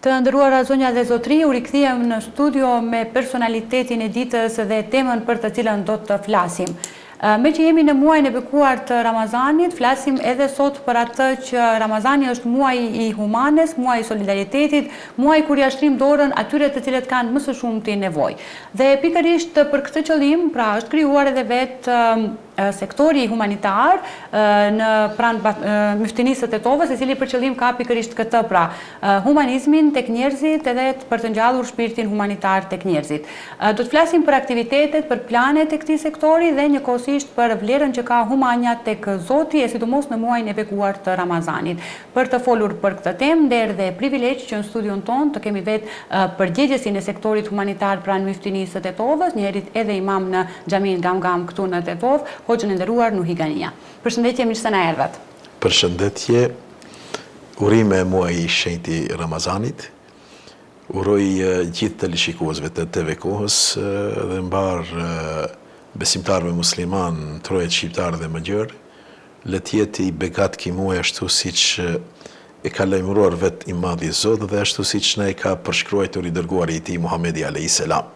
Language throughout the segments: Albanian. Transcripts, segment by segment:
Të nderuara zonja dhe zotri, u rikthyem në studio me personalitetin e ditës dhe temën për të cilën do të flasim. Me që jemi në muajin e bekuar të Ramazanit, flasim edhe sot për atë që Ramazani është muaj i humanes, muaj i solidaritetit, muaj kur ja shtrim dorën atyre të cilët kanë më së shumti nevojë. Dhe pikërisht për këtë qëllim, pra është krijuar edhe vetë sektori humanitar në pranë myftinisë së Tetovës, i cili për qëllim ka pikërisht këtë, pra humanizmin tek njerëzit edhe për të ngjallur shpirtin humanitar tek njerëzit. Do të flasim për aktivitetet, për planet e këtij sektori dhe njëkohësisht për vlerën që ka humania tek Zoti, e sidomos në muajin e bekuar të Ramazanit. Për të folur për këtë temë, erdhe privilegj që në studion tonë të kemi vetë përgjegjësin e sektorit humanitar pranë myftinisë së Tetovës, njërit edhe imam në xhamin Gam këtu në Tetovë, Hoxhën e nderuar Nuhi Gania. Përshëndetje, mirë se na erdhat. Përshëndetje, urime muaj i shenjtë i Ramazanit. Uroj gjithë të lishikuesve të TV Kohës dhe mbar besimtarëve musliman, trojet shqiptar dhe më gjërë, le të jetë i begat ky muaj ashtu siç e ka lajmëruar vetë i madhi Zot dhe ashtu siç na e ka përshkruar i dërguari i tij Muhamedi alayhis salam.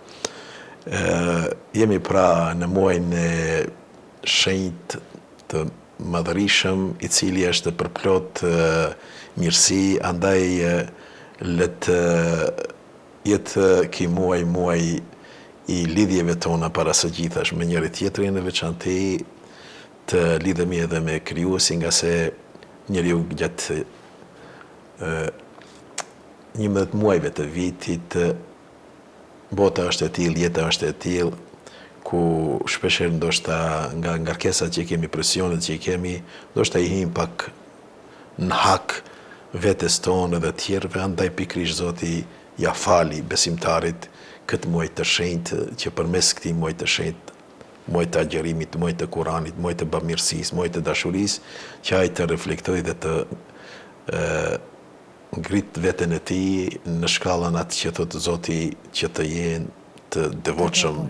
Jemi pra në muajin e shenjtë të madhërishëm, i cili është përplot mirësi, andaj le të jetë ky muaj i lidhjeve tona para së gjithash me njëri tjetrin, në veçantë të lidhemi edhe me krijuesin, nga se njeriu gjatë 11 muajve të vitit bota është e tillë, jeta është e tillë, ku shpeshherë ndoshta nga ngarkesat që kemi, presionet që kemi, ndoshta i him pak në hak vetes tonë dhe tjerëve, andaj pikërisht Zoti ja fali besimtarit këtë muaj të shenjtë, që përmes këtij muaj të shenjtë, muaj të agjerimit, muaj të Kuranit, muaj të bamirësisë, muaj të dashurisë, që ai të reflektojë dhe të ngrit veten e tij në shkallën atë që thotë Zoti, që të jenë të devotshëm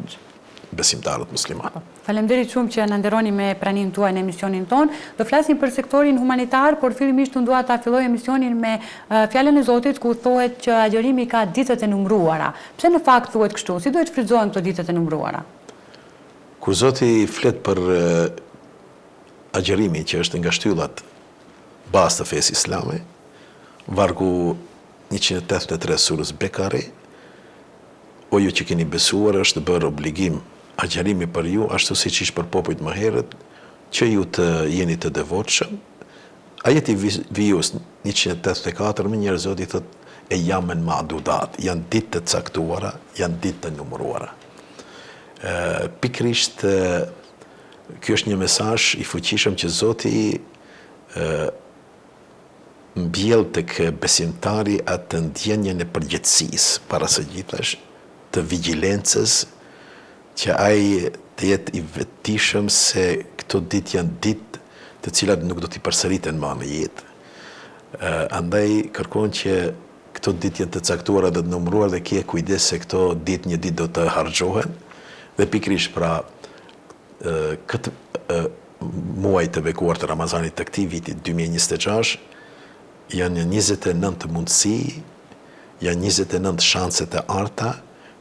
besimtarët musliman. Faleminderit shumë që na nderoni me pranimin tuaj në emisionin ton. Do flasim për sektorin humanitar, por fillimisht unë dua ta filloj emisionin me fjalën e Zotit ku thohet që agjerimi ka ditët e numëruara. Pse në fakt thuhet kështu? Si duhet shfrytëzohen këto ditët e numëruara? Kur Zoti flet për agjerimin që është nga shtyllat bazë të fesë islame, vargu 183 surës Bekare, o ju që keni besuar, është bërë obligim agjerimi për ju, ashtu siç ishte për popujt më herët, që ju të jeni të devotshëm. Ajeti vijus 184 me njërë Zoti thotë e jamen ma'dudat, janë ditë të caktuara, janë ditë të numëruara. Pikërisht ky është një mesazh i fuqishëm që Zoti mbjell tek besimtari atë ndjenjen e përgjegjësisë para së gjithash, të vigjilencës, që ai të jetë i vetëdijshëm se këto ditë janë ditë të cilat nuk do t'i përsëriten më në jetë. Andaj kërkon që këto ditë janë të caktuara dhe të numëruar dhe kje kujdes se këto ditë një ditë do të harxhohen, dhe pikërisht pra këtë muaj të bekuar të Ramazanit të këtij viti 2026 janë 29 mundësi, janë 29 shanse të arta,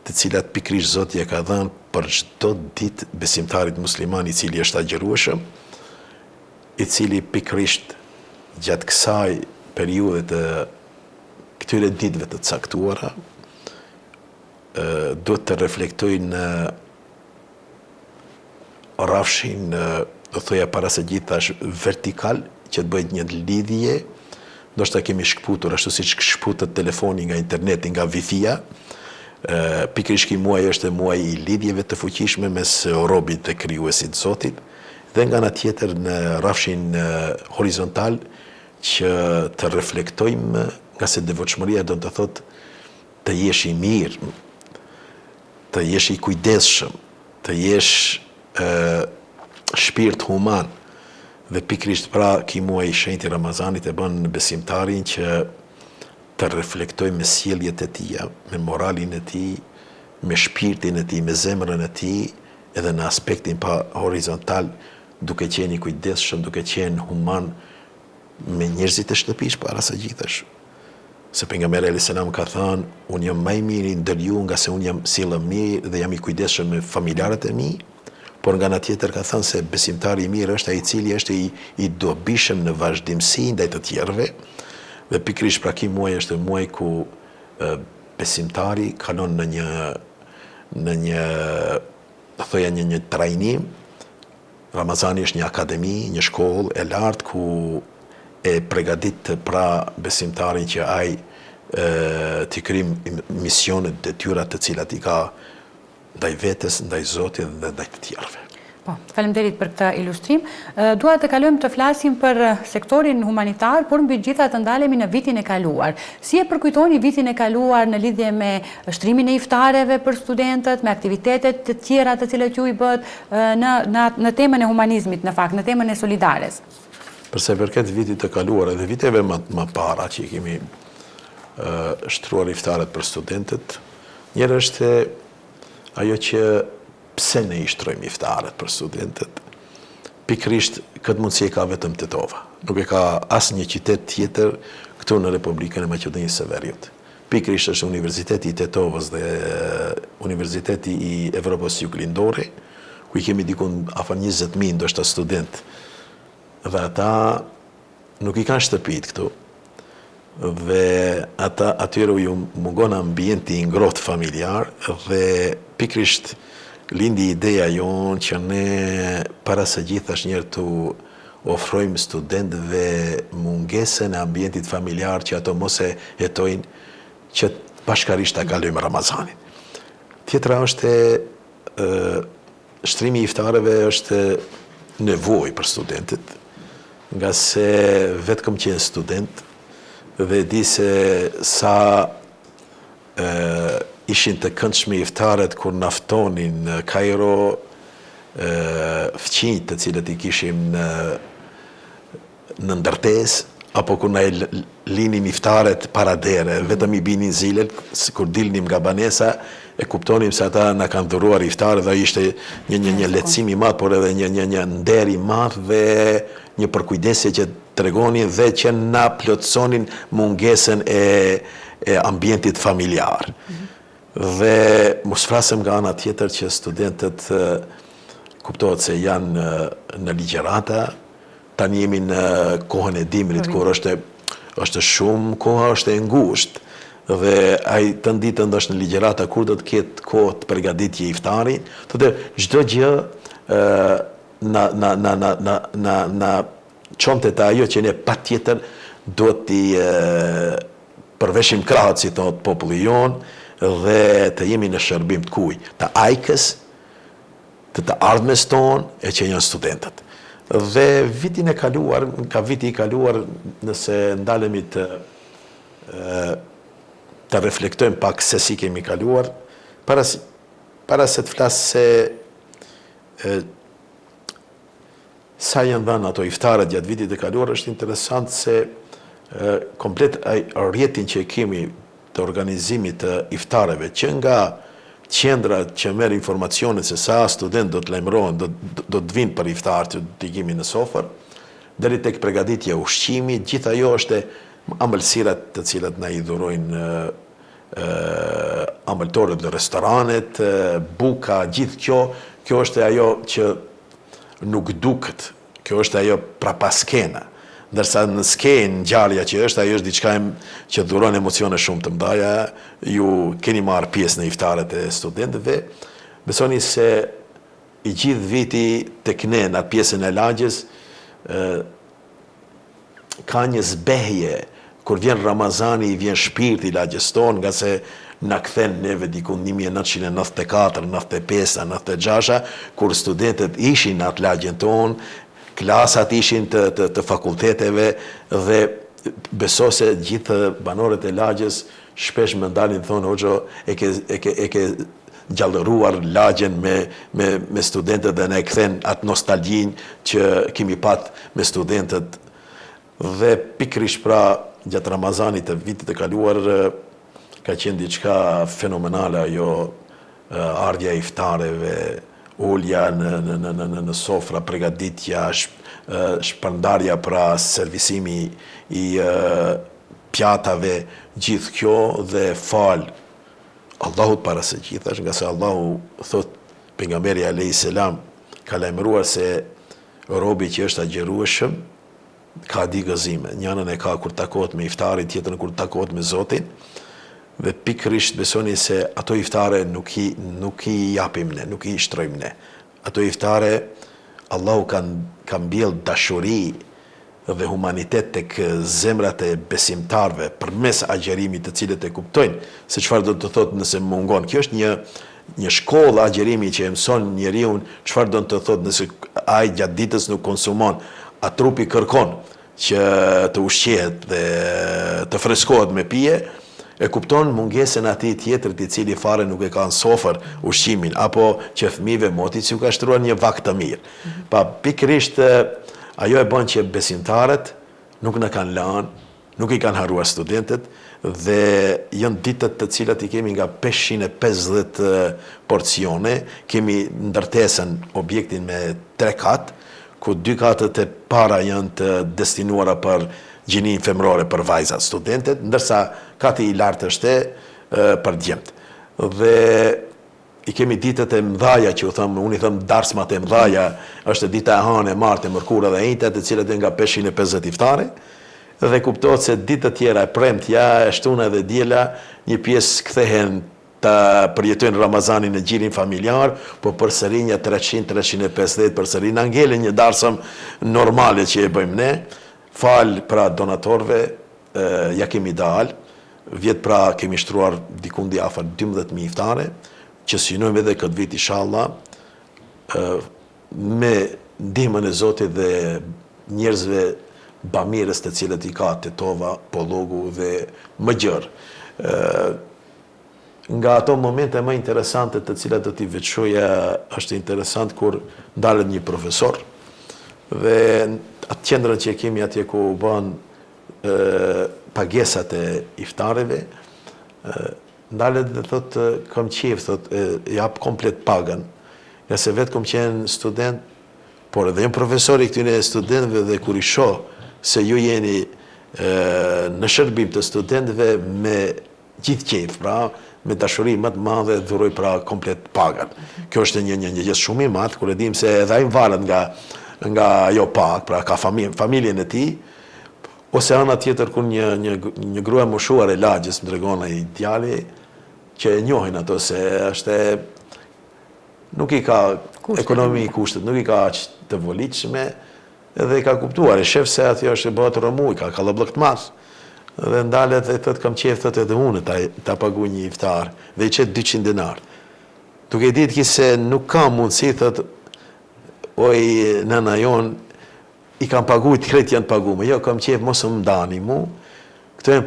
të cilat pikërisht Zoti e ka dhënë për çdo ditë besimtarit musliman i cili është agjërueshëm, i cili pikërisht gjatë kësaj periudhe të këtyre ditëve të caktuara duhet të reflektojë në rrafshin, do thoya para së gjithash vertikal, që të bëjë një lidhje, ndoshta kemi shkputur ashtu siç shkputet telefoni nga interneti, nga Wi-Fi-ja. Pikërisht ky muaj është muaj i lidhjeve të fuqishme mes robit dhe krijuesit Zotit, dhe nga ana tjetër në rrafshin horizontal që të reflektojmë, nga se devotshmëria do të thotë të jesh i mirë, të jesh i kujdesshëm, të jesh shpirt human, dhe pikërisht pra ky muaj i shenjtë i Ramazanit e bën besimtarin që të reflektoj me sjelljet e tija, me moralin e tij, me shpirtin e tij, me zemrën e tij, edhe në aspektin pa horizontal, duke qenë i kujdesshëm, duke qenë human me njerëzit e shtëpisë para së gjithash. Se pejgamberi alayhis salam ka thënë, unë jam më i miri ndër ju nga se unë jam sjellëm mirë dhe jam i kujdesshëm me familjarët e mi, por nga ana tjetër ka thënë se besimtari i mirë është ai i cili është i dobishëm në vazhdimsi ndaj të tjerëve, dhe pikërisht pra ky muaj është muaj ku besimtari kalon në një trajnim. Ramazani është një akademi, një shkollë e lartë ku e përgatit pra besimtarin që ai t'i kryjë misionet, detyrat të cilat i ka ndaj vetes, ndaj Zotit dhe ndaj të tjerëve. Po, faleminderit për këtë ilustrim. Dua të kalojmë të flasim për sektorin humanitar, por mbi gjitha të ndalemi në vitin e kaluar. Si e përkujtoni vitin e kaluar në lidhje me shtrimin e iftareve për studentët, me aktivitetet të tjera të cilat ju i bët në temën e humanizmit, në fakt, në temën e solidares? Përse përket vitit të kaluar edhe viteve më para që i kemi shtruar iftaret për studentët, njërë është ajo që pse ne i shtrojmë iftaret për studentët. Pikrisht këtë mundësi e ka vetëm Tetova. Nuk e ka asnjë qytet tjetër këtu në Republikën e Maqedonisë së Veriut. Pikrisht është Universiteti i Tetovës dhe Universiteti i Evropës Juglindore, ku i kemi dikun afër 20.000 ndoshta student. Dhe ata nuk i kanë shtëpit këtu. Dhe ata atyre ju mungon ambienti i ngrohtë familjar dhe pikrisht lindi ideja jonë që ne para së gjithash njerë të ofrojmë studentëve mungesën e ambientit familjar që ato mos e jetojnë që bashkarisht ta kalojmë Ramazanin. Tjetra është shtrimi i iftareve është nevojë për studentët, nga se vetë kam qenë student dhe di se sa ishin të këndshme iftaret kur naftonin në Kairo fqinjt të cilët i kishim në ndërtesë, apo kur na linin iftaret para dere, vetëm i binin zilet, kur dilnim nga banesa, e kuptonim se ata na kanë dhuruar iftaret dhe ishte një lehtësim i madh, por edhe një nder i madh dhe një përkujdesje që tregonin dhe që na plotësonin mungesën e ambientit familjar. Dhe mos flasëm nga ana tjetër që studentët kuptohet se janë në ligjerata, tani jemi në kohën e dimrit, kur është shumë koha, është e ngushtë, dhe ai të ditën është në ligjerata, kur do të ketë kohë të përgatitje iftari, thotë çdo gjë na çonte të ajo që ne patjetër duhet t'i përveshim krahët, si thot populli jonë, dhe të jemi në shërbim të kuj, të ajkës, të ardhmes tonë e që janë studentët. Dhe vitin e kaluar, ka viti i kaluar, nëse ndalemi të reflektojmë pak se si kemi kaluar, para se të flasë se sa janë dhënë ato iftarët gjatë vitit e kaluar, është interesant se komplet rjetin që kemi të organizimit të iftareve, që nga qendrat që merr informacionet se sa student do të lajmërohen, do të vinë për iftar të digimi në sofër, deri tek përgatitja e ushqimit, gjithë ajo është ambëlsirat të cilat na i dhurojnë ambëltorët dhe restoranet, buka, gjithë kjo është ajo që nuk duket, kjo është ajo prapaskena. Ndërsa në skenë ngjarja që është, ajo është diçka që dhuron emocione shumë të mëdha. Ju keni marrë pjesë në iftaret e studentëve. Besoni se i gjithë viti tek ne në atë pjesën e lagjes ka një zbehje kur vjen Ramazani, vjen shpirti i lagjes tonë, nga se na kthen neve diku 1994, 95, 96, kur studentët ishin në atë lagjen tonë, klasat ishin të fakulteteve dhe beso se gjithë banorët e lagjes shpesh më ndalin thonë hoxho e ke gjallëruar lagjen me studentët dhe ne kthen atë nostalgjin që kemi pat me studentët. Dhe pikrish pra gjatë Ramazanit të vitit të kaluar ka qenë diçka fenomenale ajo ardhja e iftareve, ulja në sofra, përgatitja, shpërndarja pra servisimi i pjatave, gjithë kjo dhe fal Allahut para së gjithash, nga se Allahu thot pejgamberi alayhis salam ka lajmëruar se robi që është agjerueshëm ka di gëzime. Njënën e ka kur takohet me iftarin, tjetrën kur takohet me Zotin. Dhe pikërisht besoni se ato iftare nuk i japim ne, nuk i shtrojmë ne. Ato iftare Allahu ka mbjell dashuri dhe humanitet tek zemrat e besimtarve përmes agjerimit të cilët e kuptojnë se çfarë do të thotë nëse mungon. Kjo është një shkollë agjerimi që e mëson njeriu çfarë do të thotë nëse ai gjatë ditës nuk konsumon, a trupi kërkon që të ushqehet dhe të freskohet me pije, e kupton mungesën atij tjetrit i cili fare nuk e ka në sofër ushqimin, apo që fëmijëve motit që ka shtruar një vakt të mirë. Pa pikërisht ajo e bën që besimtarët nuk në kanë lanë, nuk i kanë haruar studentët, dhe janë ditët të cilat i kemi nga 550 porcione, kemi ndërtesën objektin me 3 katë, ku 2 katët e para janë të destinuara për gjinin femrore për vajzat studentet, ndërsa kati i lartë është për djemt. Dhe i kemi ditët e mdhaja që unë i thëmë darsmat e mdhaja, është dita e hanë, e martë, e mërkura dhe ejtet, të cilët e nga 550 iftare, dhe kuptohet se ditët tjera e premtja, e shtuna dhe djela, një pjesë kthehen të përjetojnë Ramazanin në gjirin familjar, po përsëri një 300-350, përsëri në ngele një darsëm normale që e bëjmë ne, falë pra donatorve, ja kemi dalë, vjetë pra kemi shtruar dikundi afër 12.000 iftare, që synojmë edhe këtë vit inshallah me ndihmën e Zotit dhe njerëzve bamirës të cilët i ka Tetova, Pollogu dhe më gjërë. Nga ato momente më interesante të cilat do t'i veçoja, është interesant kur ndalet një profesor dhe atë qendrën që kemi atje ku bën pagesat e iftareve, ndalet dhe thot, kam qef, thot, jap komplet pagën, nga se vetë kom qenë student, por edhe jam profesor i këtyne studentëve dhe kur i shoh se ju jeni në shërbim të studentëve me gjithë qef, pra, me dashuri më të madhe dhuroj pra komplet pagën. Kjo është një gjë shumë i madh, kur e dim se edhe ai varet nga ajo pagë, pra ka familjen e tij, ose ana tjetër kur një grua moshuar e lagjës më tregon ai djali që e njohin ato se është nuk i ka ekonomi i kushtet, nuk i ka aq të volitshme, edhe i ka kuptuar, e shef se aty është e bëhet rëmuj, ka kallëbllëk të madh. Dhe ndalet dhe thot kam qef thot edhe unë ta paguaj një iftar dhe i qet 200 dinar. Duke ditë ki se nuk ka mundësi thot oj nëna jon i kam paguajt krejt janë pagume. Jo, kam qef mos më ndani mu. Këto janë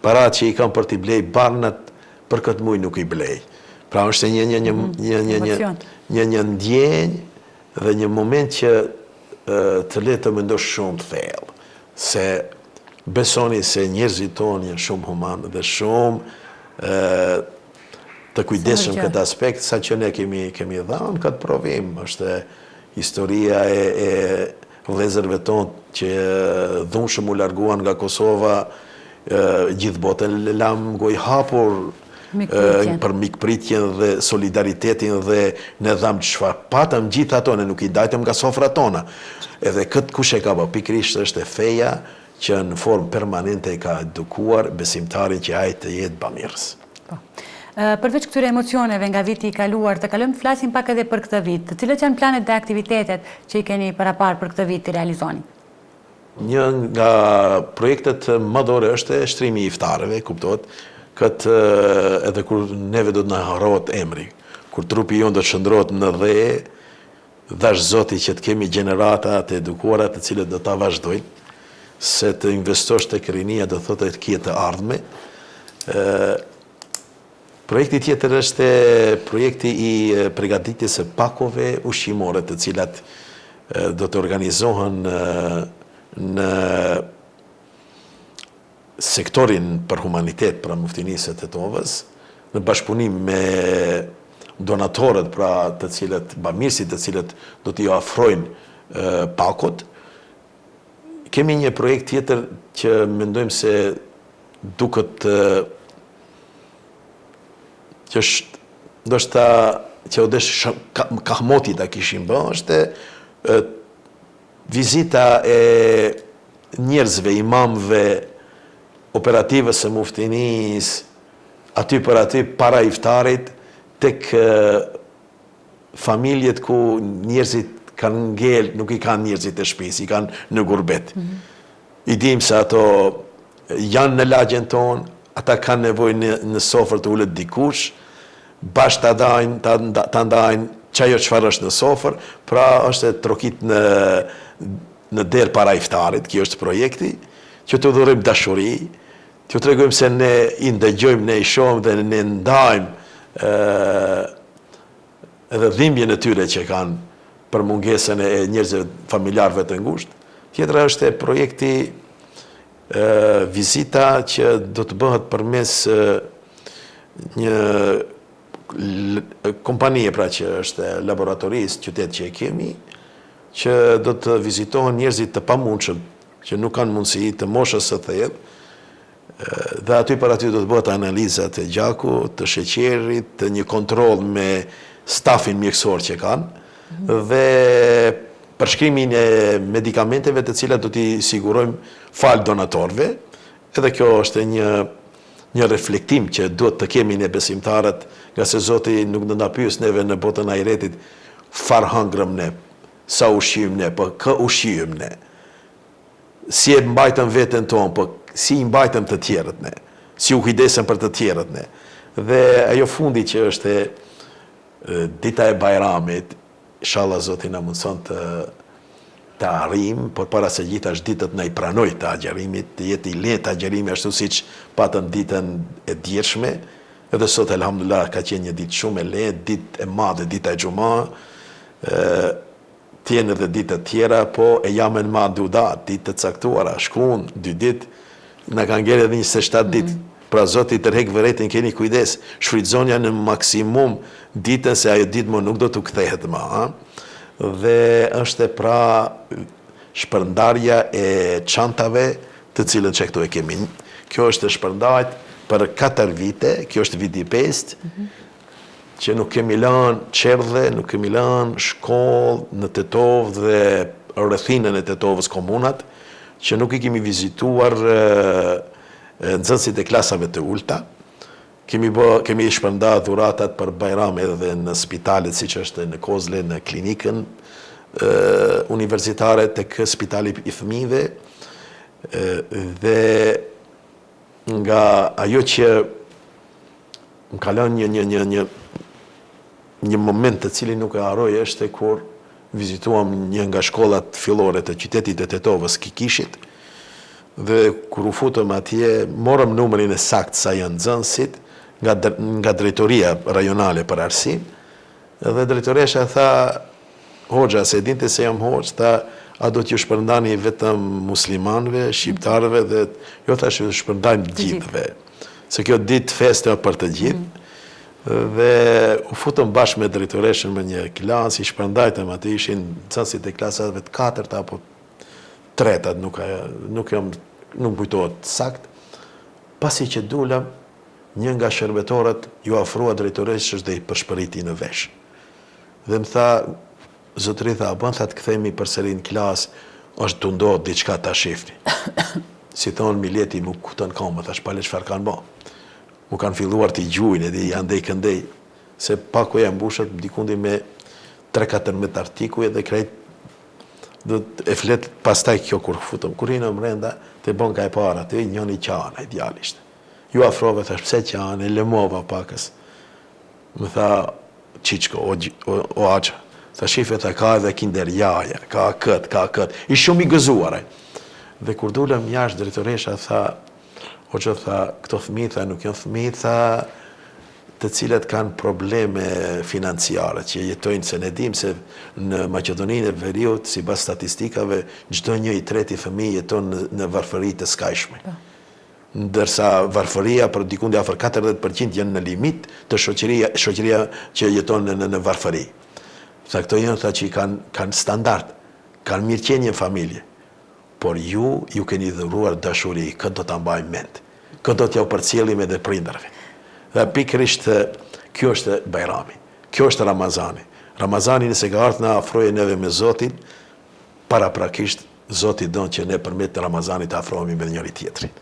parat që i kam për t'i blej barnat, për këtë muj nuk i blej. Pra është një ndjenjë dhe një moment që të le të mendosh shumë të thellë. Se besoni se njerëzit tonë janë shumë humanë dhe shumë të kujdesshëm këtë aspekt, sa që ne kemi dhënë këtë provim. Është historia e vëllezërve tonë që dhunshëm u larguan nga Kosova, gjithë botën lam goj hapur për mikpritjen dhe solidaritetin dhe ne dham çfarë patëm gjithë ato, ne nuk i dajtëm nga sofrat tona. Edhe këtë kush e ka bë pikërisht është e feja që në formë permanente ka edukuar besimtarin që ai të jetë bamirës. Përveç këtyre emocioneve nga viti i kaluar, të kalojmë të flasim pak edhe për këtë vit. Cilat janë planet dhe aktivitetet që i keni parapar për këtë vit të realizoni? Një nga projektet më dore është shtrimi i iftareve, kuptohet, këtë edhe kur neve do të na harrohet emri, kur trupi jonë do të shndrohet në dhe, dhash Zoti që të kemi gjenerata të edukuara të cilët do ta vazhdojnë, se të investosh tek rinia do thotë të ketë të ardhme. Projekti tjetër është projekti i përgatitjes së pakove ushqimore, të cilat do të organizohen në sektorin për humanitet pra Muftinisë të Tetovës, në bashkëpunim me donatorët pra të cilët, bamirësit të cilët do t'i afrojnë pakot. Kemi një projekt tjetër që mendojmë se duket që është ndoshta që odesh kahmoti ta kishim bë, është vizita e njerëzve, imamëve, operativës së muftinis, aty për aty para iftarit, tek familjet ku njerëzit kanë ngel, nuk i kanë njerëzit e shtëpisë, i kanë në gurbet. I dim se ato janë në lagjen tonë, ata kanë nevojë në sofër të ulet dikush, bashkë ta ndajnë çajo çfarë është në sofër, pra është e trokit në derë para iftarit, kjo është projekti, që të dhurojmë dashuri, që të tregojmë se ne i ndëgjojmë, ne i shohim dhe ne ndajmë edhe dhimbjen e tyre që kanë për mungesën e njerëzve familjarëve të ngushtë. Tjetra është projekti vizita që do të bëhet përmes një kompanie pra që është laboratorisë qytet që e kemi, që do të vizitohen njerëzit të pamundshëm, që nuk kanë mundësi të moshës së thellë, dhe aty për aty do të bëhet analizat e gjakut, të sheqerit, të një kontroll me stafin mjekësor që kanë, dhe përshkrimin e medikamenteve të cilat do t'i sigurojmë fal donatorëve, edhe kjo është një reflektim që duhet të kemi ne besimtarët, nga se Zoti nuk do na pyes neve në botën e ahiretit farë hëngrëm ne, sa ushqyem ne, po kë ushqyem ne. Si e mbajtëm veten tonë, po si i mbajtëm të tjerët ne, si u kujdesëm për të tjerët ne. Dhe ajo fundi që është dita e Bajramit, inshallah Zoti na mundson të arrim, por para se gjitha është ditët na i pranoj të agjerimit, të jetë i lehtë agjerimi ashtu siç patën ditën e djeshme, edhe sot elhamdulillah ka qenë një ditë shumë e lehtë, ditë e madhe, dita e Xuma, tjenë edhe ditë të tjera, po e jamen ma dudat, ditë të caktuara, shkun, 2 ditë, na kanë ngjerë edhe 27 ditë. Pra Zoti tërheq vëretin, keni kujdes, shfrytëzonja në maksimum ditën se ajo ditë më nuk do të kthehet më, dhe është pra shpërndarja e çantave të cilën që këtu e kemi. Kjo është shpërndajt për 4 vite, kjo është viti 5, që nuk kemi lënë qerdhe, nuk kemi lënë shkollë në Tetovë dhe rrethinën e Tetovës komunat, që nuk i kemi vizituar nxënësit e klasave të ulta. Kemi shpërndarë dhuratat për Bajram edhe në spitalet, siç është në Kozle, në klinikën universitare, tek spitali i fëmijëve, dhe nga ajo që më ka lënë një moment të cilin nuk e harroj është kur vizituam një nga shkollat fillore të qytetit të Tetovës, Kikishit, dhe kur u futëm atje, morëm numrin e saktë sa janë nxënësit nga drejtoria rajonale për arsim, dhe drejtoresha tha, hoxha, se dinte se jam hoxh, tha, a do t'ju shpërndani vetëm muslimanëve, shqiptarëve, dhe jo thash ju shpërndajmë gjithëve, se kjo ditë feste për të gjithë, dhe u futëm bashkë me drejtoreshën me një klasë, i shpërndajtëm atë, ishin nxënësit e klasave të 4 apo 3, nuk kujtohet sakt. Pasi që dulëm, një nga shërbetorët ju afrua drejtoreshës dhe i përshpëriti në vesh. Dhe më tha, zotëri tha, bën tha të kthehemi përsëri në klasë, është të ndodhë diçka ta shifni. Si thonë Mileti, mu kutën kamë, thash pale çfarë kanë bë. Mu kanë filluar t'i gjujnë, edhe i andej këndej, se paku e mbushët, dikundi me 3-14 artikuj, edhe krejt, e flet pastaj kjo kur futëm. Kur hinë mrenda, të bon ka e para, të njëni qana, idealisht. Ju afrove, thash, pse qana, e lëmova pakës. Më tha, qiqko, o aqë, tha shife, tha, ka edhe kinderjaja, ka këtë. I shumë i gëzuaraj. Dhe kur dulem jashtë, drejtoresha tha, o që tha, këto fëmijë, tha, nuk janë fëmijë, tha, të cilat kanë probleme financiare, që jetojnë, se ne dim se në Maqedoninë e Veriut, si pas statistikave, çdo 1/3 fëmijë jeton në varfëri të skajshme. Ndërsa varfëria për dikundi afër 40% janë në limit të shoqëria që jeton në varfëri. Tha këto janë, tha, që kanë standard, kanë mirëqenie në familje, por ju keni dhuruar dashuri, këtë do ta mbaj mend. këtë do t'ja u përcjellim edhe prindërve. Dhe pikërisht kjo është Bajrami, kjo është Ramazani. Ramazani nëse ka ardhur na afroje neve me Zotin, paraprakisht Zoti don që ne përmet Ramazanit të afrohemi me njëri tjetrin.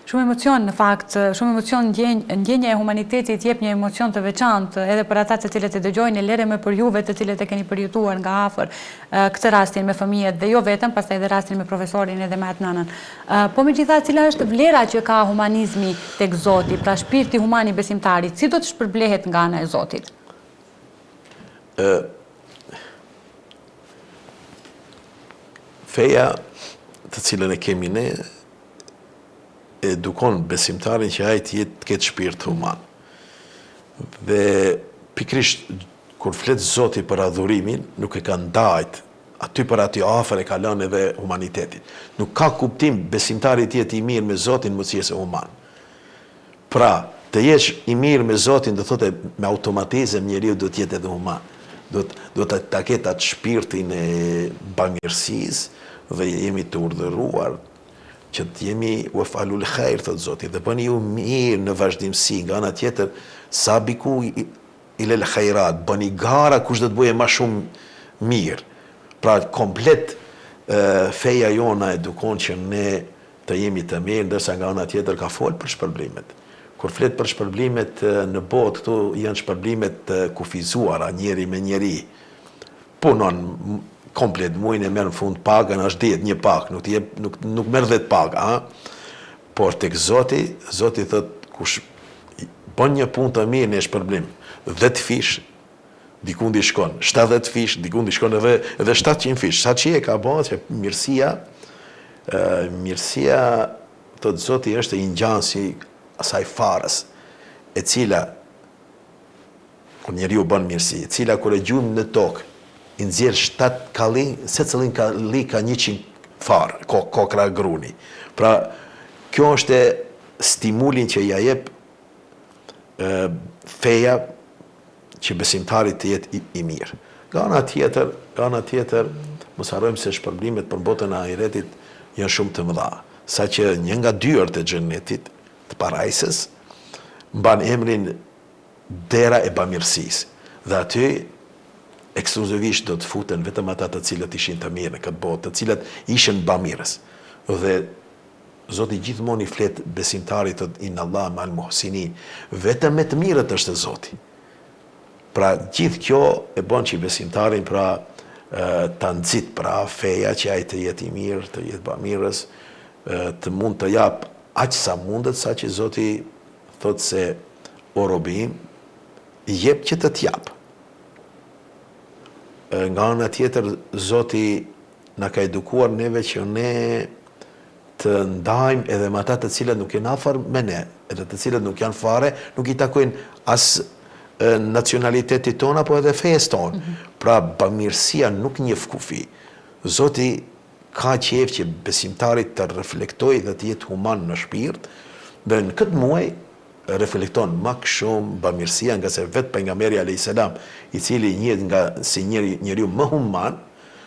Shumë emocion, në fakt, shumë emocion ndjenja e humanitetit jep një emocion të veçantë edhe për ata të cilët e dëgjojnë, lere me për juve të cilët e keni përjetuar nga afër këtë rastin me fëmijët dhe jo vetëm, pastaj edhe rastin me profesorin edhe me atë nënën. Po megjithatë, cila është vlera që ka humanizmi tek Zoti, pra shpirti human i besimtarit, si do të shpërblehet nga ana e Zotit? Feja të cilën e kemi ne edukon besimtarin që ai të ketë shpirt human. Dhe pikrisht kur flet Zoti për adhurimin, nuk e ka ndajt aty për aty afër e ka lënë edhe humanitetin. Nuk ka kuptim besimtari të jetë i mirë me Zotin mos jese human. Pra, të jesh i mirë me Zotin do thotë me automatizëm njeriu do të jetë edhe human. Do të ketë atë shpirtin e bamirësisë dhe jemi të urdhëruar që të jemi u falul khair, thot Zoti, dhe bëni ju mirë në vazhdimsi, nga ana tjetër, sabiku ilal khairat, bëni gara kush do të bëje më shumë mirë. Pra komplet feja jona edukon që ne të jemi të mirë, ndërsa nga ana tjetër ka fol për shpërblimet. Kur flet për shpërblimet në botë, këtu janë shpërblimet kufizuara njeri me njeri. Punon komplet muajin e merr në fund pagën, është ditë një pagë, nuk merr 10 pagë, por tek Zoti thot kush bën një punë të mirë në shpërblim, 10 fish dikund i shkon, 70 fish dikund i shkon edhe 700 fish. Sa që e ka bën që mirësia thot Zoti është i ngjansi asaj farës, e cila kur njeriu bën mirësi, e cila kur e gjum në tokë i nxjerr 7 kalli, secilin kalli ka 100 farë, kokra gruni. Pra, kjo është stimulin që ja jep feja që besimtarit të jetë i mirë. Nga ana tjetër, mos harrojmë se shpërblimet për botën e ahiretit janë shumë të mëdha, saqë një nga dyert e xhenetit, të parajsës, mban emrin dera e bamirësisë. Dhe aty ekskluzivisht do të futen vetëm ata të cilët ishin të mirë në këtë botë, të cilët ishin bamirës. Dhe Zoti gjithmonë i flet besimtarit inna Allah ma'al muhsinin, vetëm me të mirët është Zoti. Pra gjithë kjo e bën që besimtarin pra ta nxit pra feja që ai të jetë i mirë, të jetë bamirës, të mund të jap aq sa mundet, sa që Zoti thot se o robim, jep që të t'jap. Nga ana tjetër, Zoti na ka edukuar neve që ne të ndajmë edhe me ata të cilët nuk janë afër me ne, edhe të cilët nuk janë fare, nuk i takojnë as nacionalitetit tona, po edhe fejes tonë. Pra, bamirësia nuk njeh kufi. Zoti ka qejf që besimtarit të reflektojë dhe të jetë human në shpirt, dhe në këtë muaj reflekton më shumë bamirësia, nga se vetë pejgamberi alayhis salam, i cili njihet si njeriu më human,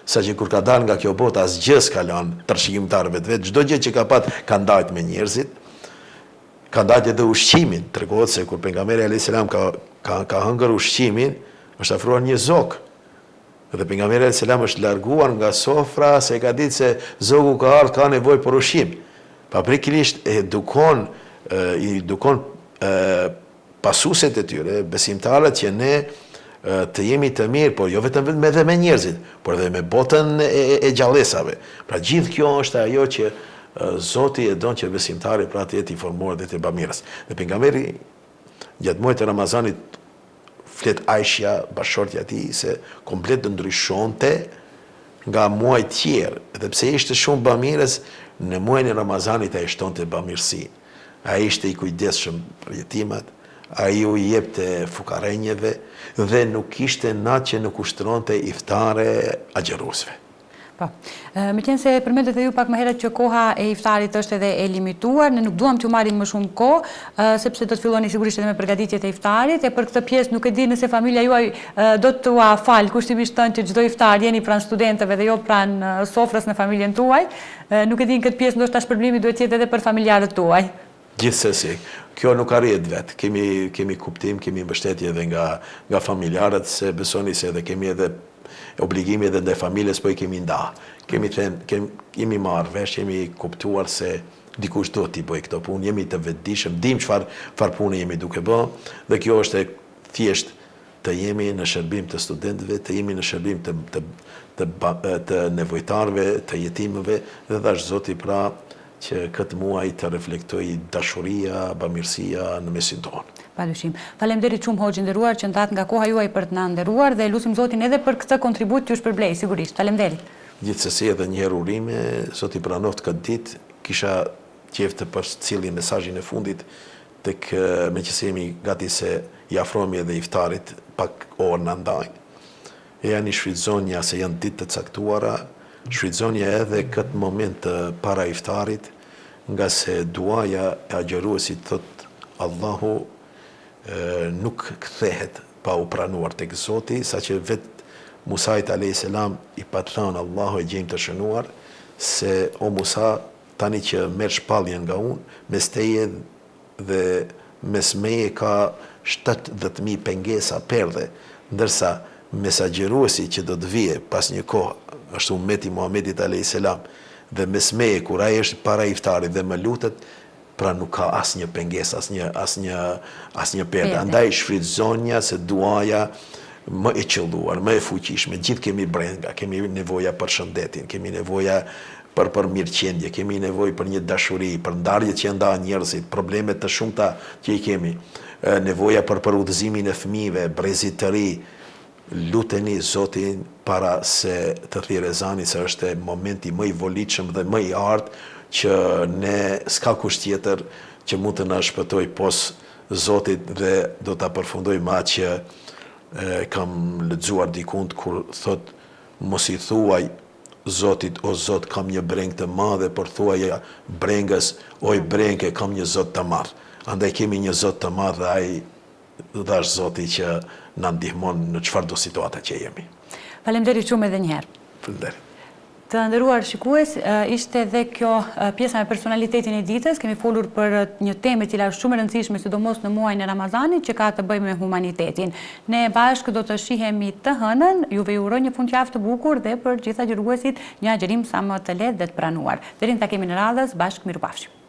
saqë kur ka dalë nga kjo botë asgjë s'ka lënë tërshikimtarëve të vet, çdo gjë që ka pat ka ndajt me njerëzit, ka ndajt edhe ushqimin. Tregohet se kur pejgamberi alayhis salam ka hëngër ushqimin, është afruar një zog. Dhe pejgamberi alayhis salam është larguar nga sofra se ka ditë se zogu ka ardhur, ka nevojë për ushqim. Paprikërisht edukon pasuesit e tyre, besimtarët, që ne të jemi të mirë, por jo vetëm edhe me njerëzit, por edhe me botën e gjallësave. Pra gjithë kjo është ajo që Zoti e don që besimtari pra të jetë i formuar dhe të bamirës. Dhe pejgamberi gjatë muajit të Ramazanit flet Aisha, bashortja e tij, se komplet ndryshonte nga muajt tjerë, edhe pse ishte shumë bamirës, në muajin e Ramazanit ai shtonte bamirësinë. Ai ishte i kujdesshëm për jetimat, ai u jepte fukarenjeve dhe nuk ishte natë që nuk ushtronte iftare agjerusve. Po. Me qenë se përmendet edhe ju pak më herët që koha e iftarit është edhe e limituar, ne nuk duam t'ju marrim më shumë kohë, sepse do të filloni sigurisht edhe me përgatitjet e iftarit, e për këtë pjesë nuk e di nëse familja juaj do t'ua fal kushtimisht tënë që çdo iftar jeni pranë studentëve dhe jo pranë sofrës në familjen tuaj. Nuk e di në këtë pjesë ndoshta shpërblimi duhet jetë edhe për familjarët tuaj. Gjithsesi, kjo nuk arrihet vetë. Kemi kuptim, kemi mbështetje edhe nga familjarët, se besoni se edhe kemi edhe obligimi edhe ndaj familjes, po i kemi nda. Kemi marrë vesh, kemi kuptuar se dikush do t'i bëj këto punë, jemi të vetëdijshëm, dim çfarë pune jemi duke bë, dhe kjo është e thjesht të jemi në shërbim të studentëve, të jemi në shërbim të nevojtarëve, të jetimëve, dhe dash Zoti pra që këtë muaj të reflektoj dashuria, bamirësia në mesin tonë. Padyshim. Faleminderit shumë Hoxhë nderuar që ndat nga koha juaj për të na nderuar dhe lutim Zotin edhe për këtë kontribut që ju shpërblej sigurisht. Faleminderit. Gjithsesi edhe një herë urime, Zoti pranoft këtë ditë, kisha qejf të përcjellë mesazhin e fundit tek meqenëse jemi gati se i afrohemi edhe iftarit, pak orë na ndajnë. E janë i shfrytëzonja se janë ditë të caktuara, shfrytëzonja edhe këtë moment para iftarit, nga se duaja e agjëruesit thot Allahu nuk kthehet pa u pranuar tek Zoti, saqë vetë Musait a.s. i patron Allahu e gjejmë të shënuar se o Musa, tani që merr shpalljen nga unë, mes teje dhe mes meje ka 70.000 pengesa perdhe, ndërsa mesagjeruesi që do të vije pas një kohë, është ummeti Muhamedit a.s. dhe mes meje, kur ai është para iftarit dhe më lutet, pra nuk ka asnjë pengesë, asnjë perde. Andaj shfrytëzonja se duaja më e qelluar, më e fuqishme. Gjithë kemi brenga, kemi nevoja për shëndetin, kemi nevoja për mirëqendje, kemi nevojë për një dashuri, për ndarjet që ndan njerëzit, problemet të shumta që i kemi, nevoja për udhëzimin e fëmijëve, brezit të ri. Luteni Zotin para se të thirrë ezani, se është momenti më i volitshëm dhe më i artë që ne s'ka kusht tjetër që mund të na shpëtoj pos Zotit, dhe do ta përfundoj me atë që kam lexuar dikund kur thot mos i thuaj Zotit o Zot kam një breng të madhe, por thuaja brengës oj brenge kam një Zot të madh. Andaj kemi një Zot të madh dhe ai dash Zoti që na ndihmon në çfarëdo situata që jemi. Faleminderit shumë edhe një herë. Faleminderit. Të nderuar shikues, ishte dhe kjo pjesa me personalitetin e ditës. Kemi folur për një temë e cila është shumë e rëndësishme, sidomos në muajin e Ramazanit, që ka të bëjë me humanitetin. Ne bashkë do të shihemi të hënën. Juve ju uroj një fundjavë të bukur dhe për gjithë agjëruesit një agjërim sa më të lehtë dhe të pranuar. Deri në takimin e radhës, bashkë mirupafshim.